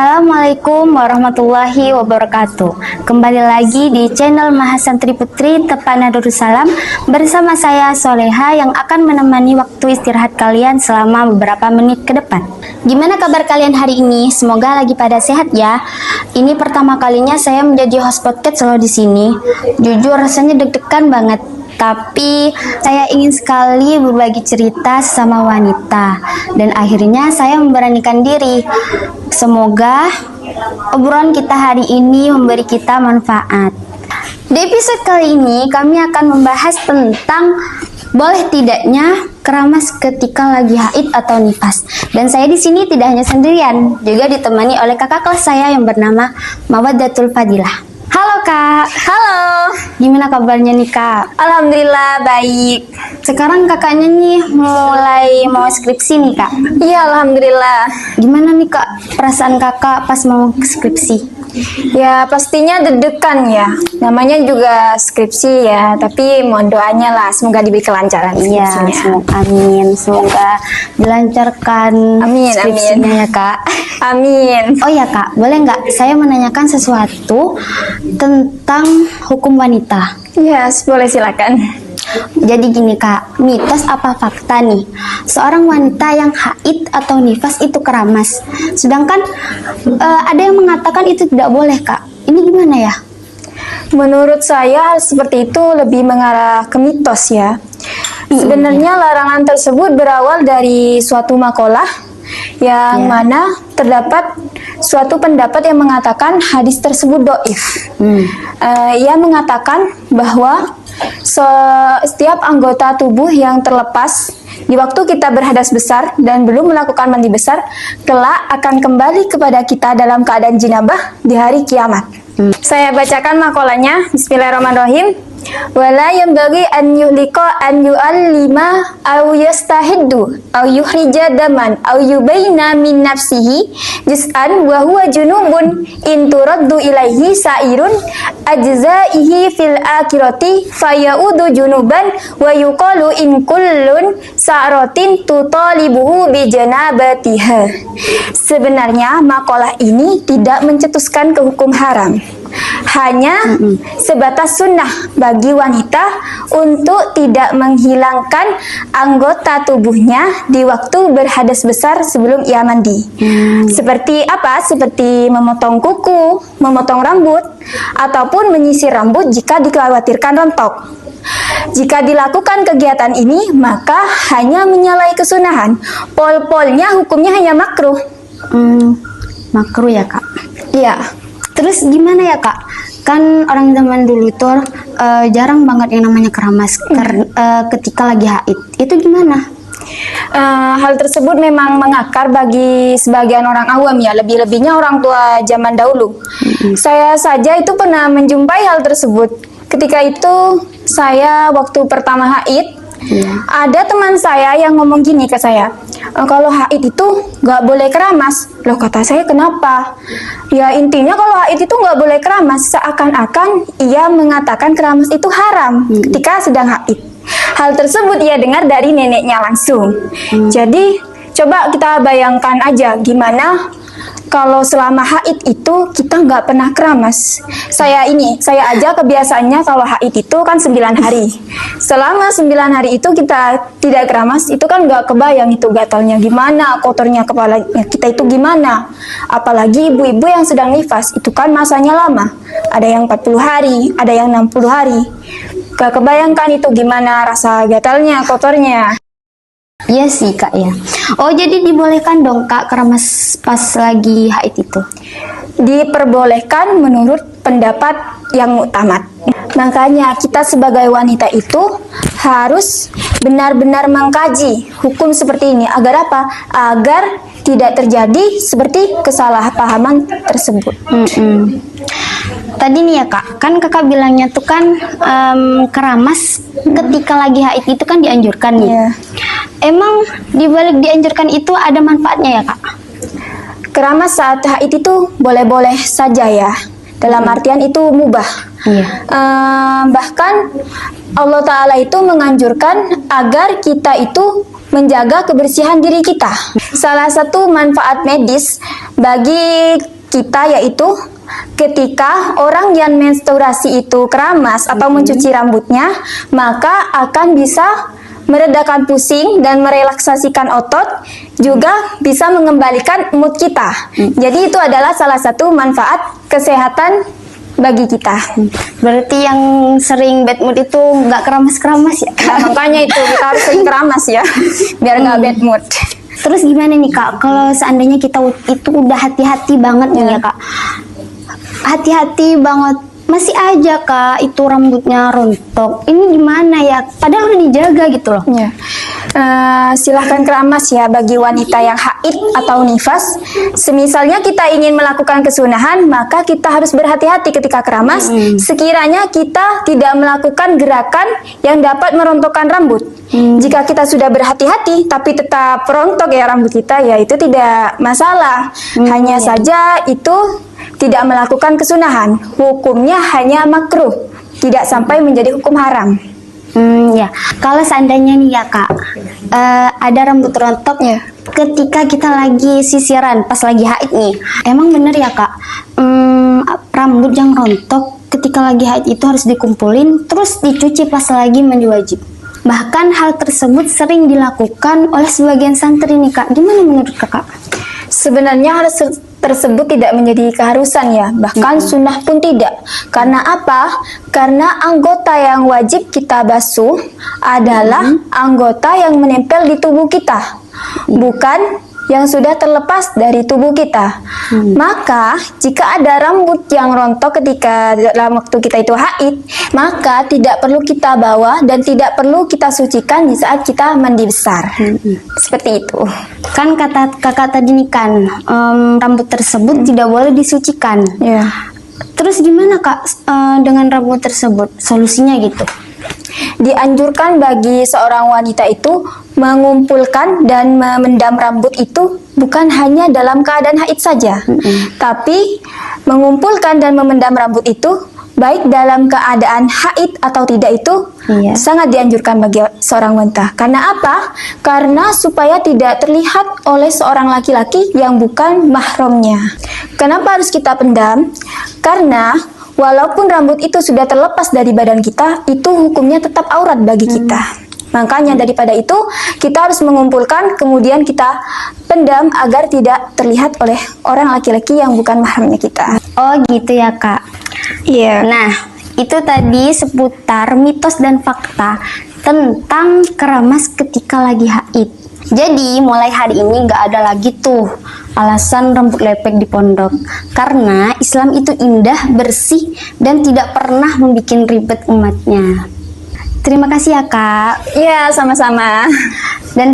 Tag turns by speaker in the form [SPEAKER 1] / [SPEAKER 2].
[SPEAKER 1] Assalamualaikum warahmatullahi wabarakatuh. Kembali lagi di channel Mahasantri Putri Tepana Darussalam bersama saya Soleha yang akan menemani waktu istirahat kalian selama beberapa menit ke depan. Gimana kabar kalian hari ini? Semoga lagi pada sehat ya. Ini pertama kalinya saya menjadi host podcast solo di sini. Jujur rasanya deg-degan banget. Tapi saya ingin sekali berbagi cerita sama wanita dan akhirnya saya memberanikan diri. Semoga obrolan kita hari ini memberi kita manfaat. Di episode kali ini kami akan membahas tentang boleh tidaknya keramas ketika lagi haid atau nifas. Dan saya di sini tidak hanya sendirian, juga ditemani oleh kakak kelas saya yang bernama Mawaddatul Fadilah. Halo Kak.
[SPEAKER 2] Halo.
[SPEAKER 1] Gimana kabarnya nih Kak?
[SPEAKER 2] Alhamdulillah baik.
[SPEAKER 1] Sekarang kakaknya nih mulai mau skripsi nih Kak.
[SPEAKER 2] Iya, alhamdulillah.
[SPEAKER 1] Gimana nih Kak perasaan kakak pas mau skripsi?
[SPEAKER 2] Ya pastinya deg-degan ya. Namanya juga skripsi ya. Tapi mohon doanya lah, semoga diberi kelancaran
[SPEAKER 1] Iya,
[SPEAKER 2] skripsinya.
[SPEAKER 1] amin. Semoga dilancarkan
[SPEAKER 2] Amin,
[SPEAKER 1] skripsinya
[SPEAKER 2] amin.
[SPEAKER 1] ya Kak.
[SPEAKER 2] Amin.
[SPEAKER 1] Oh ya Kak, boleh nggak saya menanyakan sesuatu tentang hukum wanita?
[SPEAKER 2] Ya, boleh silakan.
[SPEAKER 1] Jadi gini Kak, mitos apa fakta nih? Seorang wanita yang haid atau nifas itu keramas. Sedangkan ada yang mengatakan itu tidak boleh Kak. Ini gimana ya?
[SPEAKER 2] Menurut saya seperti itu lebih mengarah ke mitos ya. Sebenarnya larangan tersebut berawal dari suatu makalah yang mana terdapat suatu pendapat yang mengatakan hadis tersebut dhaif. Ia mengatakan bahwa setiap anggota tubuh yang terlepas di waktu kita berhadas besar dan belum melakukan mandi besar kelak akan kembali kepada kita dalam keadaan jinabah di hari kiamat. Saya bacakan makalahnya. Bismillahirrahmanirrahim. Wala yanbaghi an yuhlika an yu'allima aw yastahiddu aw yuhrija daman aw yubaina min nafsihi jis'an wa huwa junubun in turaddu ilaihi sa'irun ajzaihi fil akhirati fayaudu junuban wa yuqalu in kullun sa'ratin tutalibuhu bi janabatiha. Sebenarnya makalah ini tidak mencetuskan ke hukum haram, hanya sebatas sunnah bagi wanita untuk tidak menghilangkan anggota tubuhnya di waktu berhadas besar sebelum ia mandi. Seperti apa? Seperti memotong kuku, memotong rambut, ataupun menyisir rambut jika dikhawatirkan rontok. Jika dilakukan kegiatan ini, maka hanya menyalahi kesunahan. Pol-polnya hukumnya hanya makruh.
[SPEAKER 1] Makruh ya Kak?
[SPEAKER 2] Iya.
[SPEAKER 1] Terus gimana ya Kak? Kan orang zaman dulu tuh jarang banget yang namanya keramas ketika lagi haid. Itu gimana?
[SPEAKER 2] Hal tersebut memang mengakar bagi sebagian orang awam ya, lebih-lebihnya orang tua zaman dahulu. Saya saja itu pernah menjumpai hal tersebut. Ketika itu saya waktu pertama haid, ada teman saya yang ngomong gini ke saya, kalau haid itu nggak boleh keramas. Loh, kata saya, kenapa? Ya intinya kalau haid itu nggak boleh keramas, seakan-akan ia mengatakan keramas itu haram ketika sedang haid. Hal tersebut ia dengar dari neneknya langsung. Jadi coba kita bayangkan aja gimana kalau selama haid itu kita nggak pernah keramas. Saya aja kebiasaannya kalau haid itu kan 9 hari. Selama 9 hari itu kita tidak keramas, itu kan nggak kebayang itu gatalnya gimana, kotornya kepalanya kita itu gimana. Apalagi ibu-ibu yang sedang nifas, itu kan masanya lama. Ada yang 40 hari, ada yang 60 hari. Gak kebayangkan itu gimana rasa gatalnya, kotornya.
[SPEAKER 1] Iya sih Kak ya. Oh jadi dibolehkan dong Kak keramas pas lagi haid itu?
[SPEAKER 2] Diperbolehkan menurut pendapat yang muktamad. Makanya kita sebagai wanita itu harus benar-benar mengkaji hukum seperti ini. Agar apa? Agar tidak terjadi seperti kesalahpahaman tersebut.
[SPEAKER 1] Tadi nih ya Kak, kan kakak bilangnya tuh kan keramas ketika lagi haid itu kan dianjurkan nih. Emang dibalik dianjurkan itu ada manfaatnya ya Kak?
[SPEAKER 2] Keramas saat haid itu boleh-boleh saja ya. Dalam artian itu mubah. Bahkan Allah Ta'ala itu menganjurkan agar kita itu menjaga kebersihan diri kita. Salah satu manfaat medis bagi kita yaitu ketika orang yang menstruasi itu keramas atau mencuci rambutnya, maka akan bisa meredakan pusing dan merelaksasikan otot, juga bisa mengembalikan mood kita. Jadi itu adalah salah satu manfaat kesehatan bagi kita.
[SPEAKER 1] Berarti yang sering bad mood itu nggak keramas-keramas ya?
[SPEAKER 2] Nah, makanya itu kita harus sering keramas ya, biar nggak bad mood.
[SPEAKER 1] Terus gimana nih Kak, kalau seandainya kita itu udah hati-hati banget nih ya Kak, hati-hati banget, masih aja Kak itu rambutnya rontok, ini gimana ya? Padahal udah dijaga gitu loh.
[SPEAKER 2] Ya. Silahkan keramas ya bagi wanita yang haid atau nifas. Semisalnya kita ingin melakukan kesunahan, maka kita harus berhati-hati ketika keramas. Sekiranya kita tidak melakukan gerakan yang dapat merontokkan rambut. Jika kita sudah berhati-hati tapi tetap rontok ya rambut kita, ya itu tidak masalah. Hanya saja itu tidak melakukan kesunahan. Hukumnya hanya makruh, tidak sampai menjadi hukum haram.
[SPEAKER 1] Ya, kalau seandainya nih ya Kak, ada rambut rontok ya, ketika kita lagi sisiran, pas lagi haid nih, emang bener ya Kak, rambut yang rontok ketika lagi haid itu harus dikumpulin, terus dicuci pas lagi mandi wajib. Bahkan hal tersebut sering dilakukan oleh sebagian santri nih Kak, gimana menurut Kakak?
[SPEAKER 2] Sebenarnya hal tersebut tidak menjadi keharusan ya, bahkan sunnah pun tidak. Karena apa? Karena anggota yang wajib kita basuh adalah anggota yang menempel di tubuh kita, bukan yang sudah terlepas dari tubuh kita. Maka jika ada rambut yang rontok ketika dalam waktu kita itu haid, maka tidak perlu kita bawa dan tidak perlu kita sucikan di saat kita mandi besar. Seperti itu.
[SPEAKER 1] Kan kata Kakak tadi nih kan, rambut tersebut tidak boleh disucikan.
[SPEAKER 2] Ya.
[SPEAKER 1] Terus gimana Kak dengan rambut tersebut? Solusinya gitu?
[SPEAKER 2] Dianjurkan bagi seorang wanita itu mengumpulkan dan memendam rambut itu bukan hanya dalam keadaan haid saja, tapi mengumpulkan dan memendam rambut itu baik dalam keadaan haid atau tidak itu sangat dianjurkan bagi seorang wanita. Karena apa? Karena supaya tidak terlihat oleh seorang laki-laki yang bukan mahramnya. Kenapa harus kita pendam? Karena walaupun rambut itu sudah terlepas dari badan kita, itu hukumnya tetap aurat bagi kita. Makanya daripada itu, kita harus mengumpulkan, kemudian kita pendam agar tidak terlihat oleh orang laki-laki yang bukan mahramnya kita.
[SPEAKER 1] Oh gitu ya Kak.
[SPEAKER 2] Iya.
[SPEAKER 1] Nah, itu tadi seputar mitos dan fakta tentang keramas ketika lagi haid. Jadi mulai hari ini nggak ada lagi tuh alasan rambut lepek di pondok, karena Islam itu indah, bersih, dan tidak pernah membuat ribet umatnya. Terima kasih ya Kak.
[SPEAKER 2] Iya, sama-sama.
[SPEAKER 1] Dan